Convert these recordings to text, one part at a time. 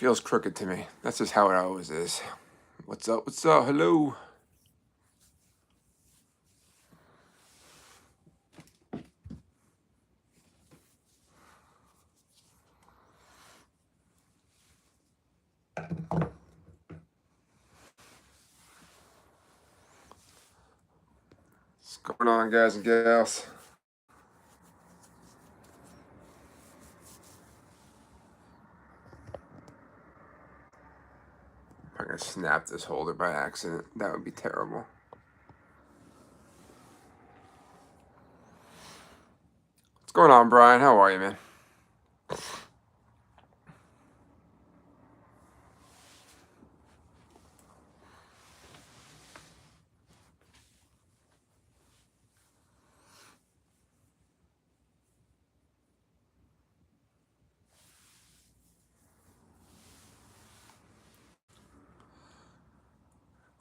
Feels crooked to me. That's just how it always is. What's up? What's up? Hello. What's going on, guys and gals? If I can snap this holder by accident, that would be terrible. What's going on, Brian? How are you, man?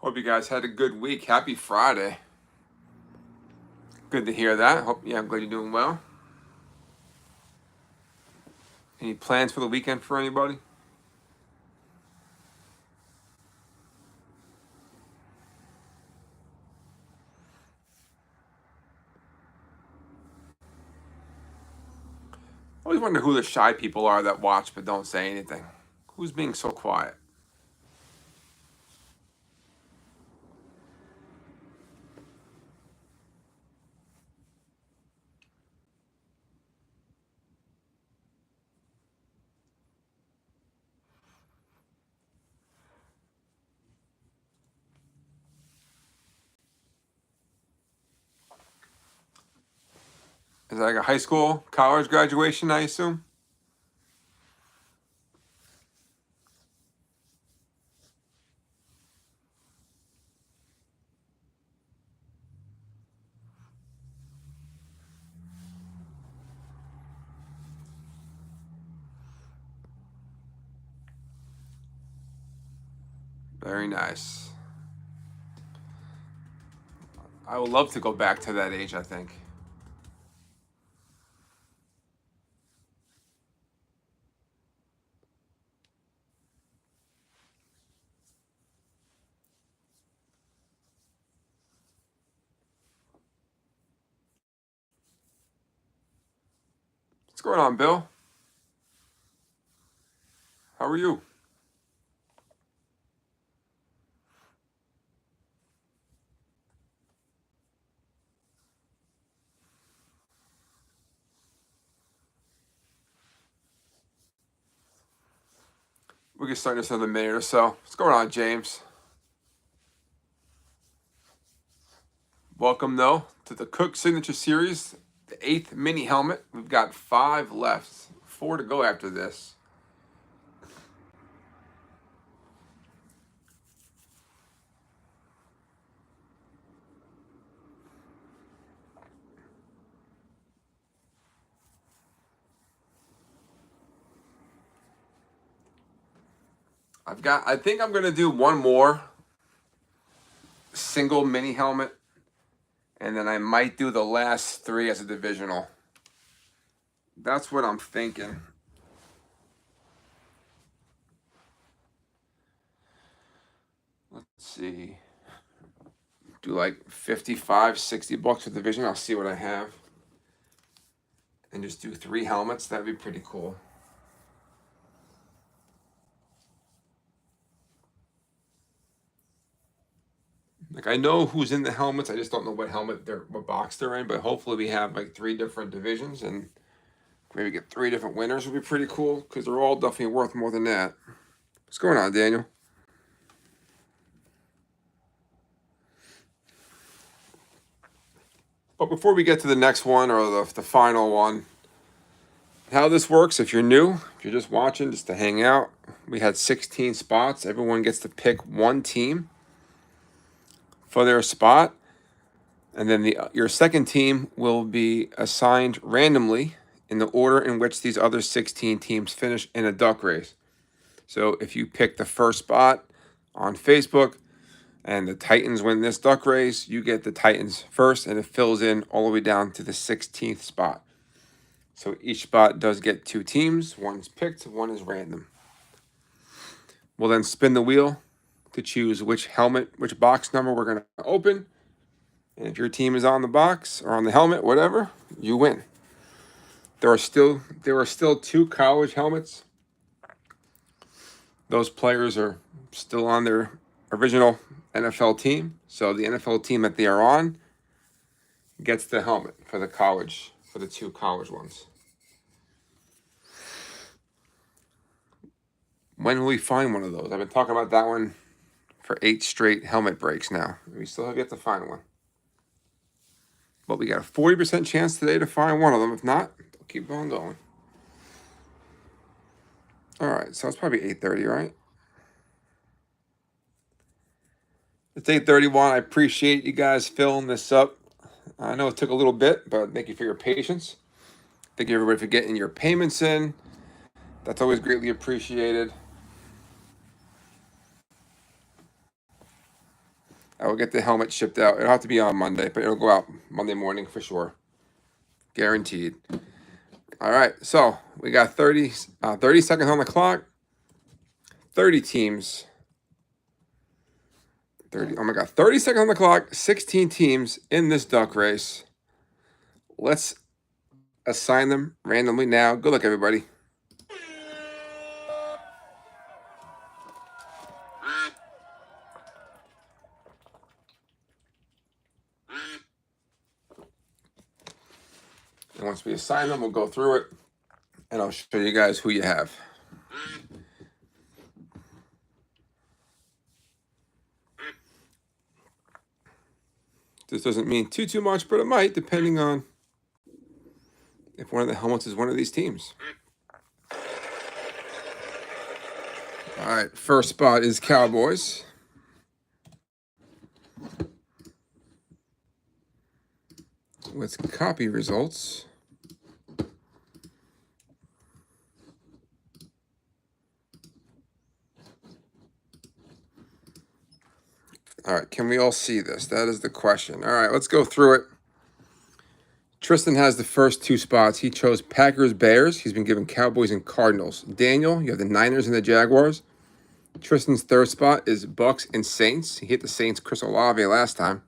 Hope you guys had a good week. Happy Friday. Good to hear that. I'm glad you're doing well. Any plans for the weekend for anybody? I always wonder who the shy people are that watch but don't say anything. Who's being so quiet? Is it like a high school, college graduation, I assume? Very nice. I would love to go back to that age, I think. What's going on, Bill? How are you? We can start this in a minute or so. What's going on, James? Welcome, though, to the Cook Signature Series, the 8th mini helmet. We've got 5 left, 4 to go after this. I think I'm going to do one more single mini helmet, and then I might do the last 3 as a divisional. That's what I'm thinking. Let's see. Do like 55, 60 bucks a division. I'll see what I have. And just do 3 helmets. That'd be pretty cool. Like, I know who's in the helmets. I just don't know what box they're in. But hopefully we have like 3 different divisions and maybe get 3 different winners would be pretty cool because they're all definitely worth more than that. What's going on, Daniel? But before we get to the next one or the final one, how this works, if you're new, if you're just watching, just to hang out, we had 16 spots. Everyone gets to pick one team for their spot. And then your second team will be assigned randomly in the order in which these other 16 teams finish in a duck race. So if you pick the first spot on Facebook and the Titans win this duck race, you get the Titans first, and it fills in all the way down to the 16th spot. So each spot does get 2 teams. One's picked, one is random. We'll then spin the wheel to choose which helmet, which box number we're going to open. And if your team is on the box or on the helmet, whatever, you win. There are still 2 college helmets. Those players are still on their original NFL team. So the NFL team that they are on gets the helmet for the 2 college ones. When will we find one of those? I've been talking about that one for 8 straight helmet breaks now. We still have yet to find one. But we got a 40% chance today to find one of them. If not, we'll keep on going. All right, so it's probably 8:30, right? It's 8:31. I appreciate you guys filling this up. I know it took a little bit, but thank you for your patience. Thank you, everybody, for getting your payments in. That's always greatly appreciated. I will get the helmet shipped out. It'll have to be on Monday, but it'll go out Monday morning for sure. Guaranteed. All right, so we got 30 seconds on the clock. 30 teams. 30. Oh my God, 30 seconds on the clock. 16 teams in this duck race. Let's assign them randomly now. Good luck, everybody. And once we assign them, we'll go through it, and I'll show you guys who you have. This doesn't mean too much, but it might, depending on if one of the helmets is one of these teams. All right, first spot is Cowboys. Let's copy results. All right, can we all see this? That is the question. All right, let's go through it. Tristan has the first 2 spots. He chose Packers, Bears. He's been given Cowboys and Cardinals. Daniel, you have the Niners and the Jaguars. Tristan's third spot is Bucks and Saints. He hit the Saints' Chris Olave last time.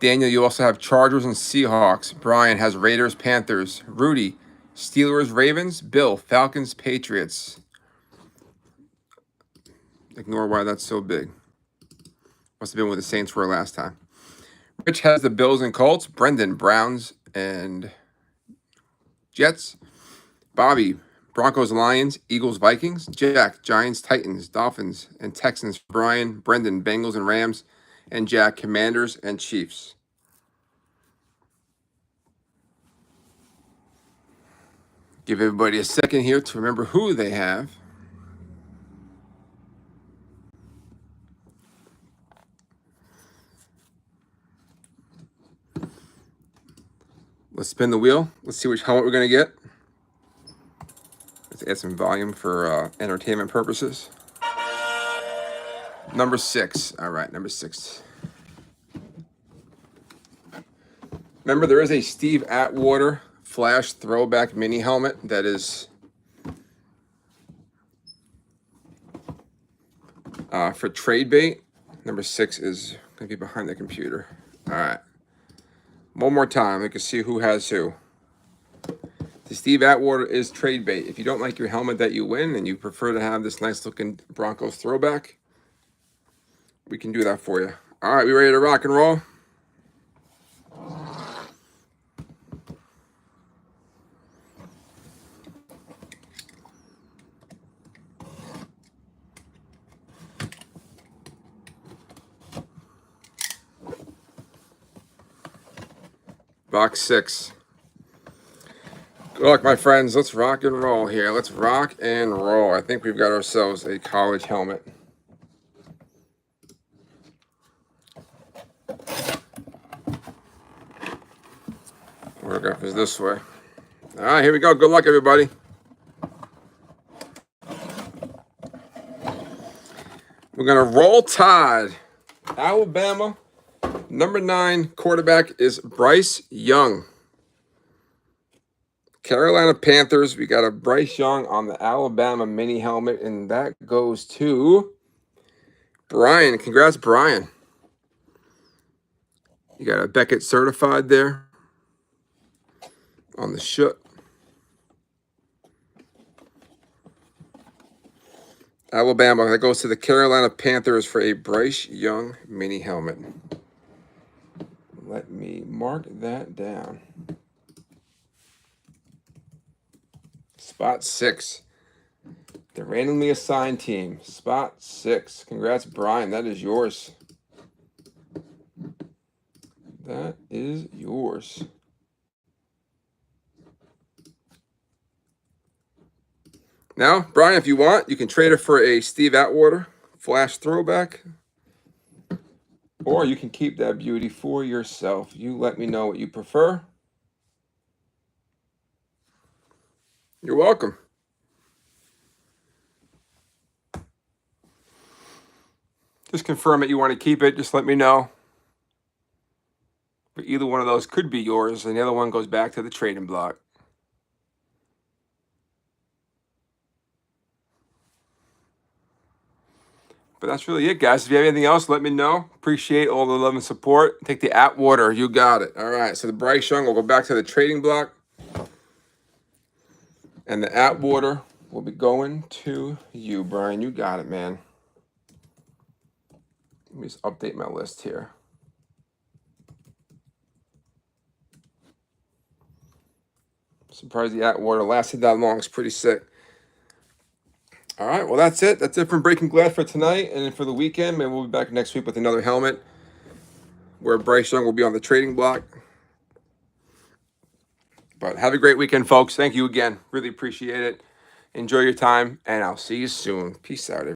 Daniel, you also have Chargers and Seahawks. Brian has Raiders, Panthers. Rudy, Steelers, Ravens. Bill, Falcons, Patriots. Ignore why that's so big. Must have been where the Saints were last time. Rich has the Bills and Colts. Brendan, Browns and Jets. Bobby, Broncos, Lions, Eagles, Vikings. Jack, Giants, Titans, Dolphins, and Texans. Brian, Brendan, Bengals and Rams. And Jack, Commanders and Chiefs. Give everybody a second here to remember who they have. Let's spin the wheel. Let's see which helmet we're going to get. Let's add some volume for entertainment purposes. Number 6. All right, number 6. Remember, there is a Steve Atwater Flash throwback mini helmet that is for trade bait. Number 6 is going to be behind the computer. All right. One more time. We can see who has who. The Steve Atwater is trade bait. If you don't like your helmet that you win and you prefer to have this nice looking Broncos throwback, we can do that for you. All right, we ready to rock and roll? Box 6. Good luck, my friends. Let's rock and roll here. Let's rock and roll. I think we've got ourselves a college helmet. Autograph is this way. All right, here we go. Good luck, everybody. We're going to roll Tide. Alabama. Number 9 quarterback is Bryce Young. Carolina Panthers, we got a Bryce Young on the Alabama mini helmet, and that goes to Brian. Congrats, Brian. You got a Beckett certified there on the shoot. Alabama, that goes to the Carolina Panthers for a Bryce Young mini helmet. Let me mark that down. Spot 6. The randomly assigned team. Spot 6. Congrats, Brian. That is yours. That is yours. Now, Brian, if you want, you can trade it for a Steve Atwater flash throwback. Or you can keep that beauty for yourself. You let me know what you prefer. You're welcome. Just confirm that you want to keep it. Just let me know. But either one of those could be yours, and the other one goes back to the trading block. But that's really it, guys. If you have anything else, let me know. Appreciate all the love and support. Take the Atwater. You got it. All right. So the Bryce Young will go back to the trading block. And the Atwater will be going to you, Brian. You got it, man. Let me just update my list here. Surprised the Atwater lasted that long. It's pretty sick. All right, well, that's it. That's it from Breaking Glass for tonight and for the weekend. Maybe we'll be back next week with another helmet where Bryce Young will be on the trading block. But have a great weekend, folks. Thank you again. Really appreciate it. Enjoy your time, and I'll see you soon. Peace out, everybody.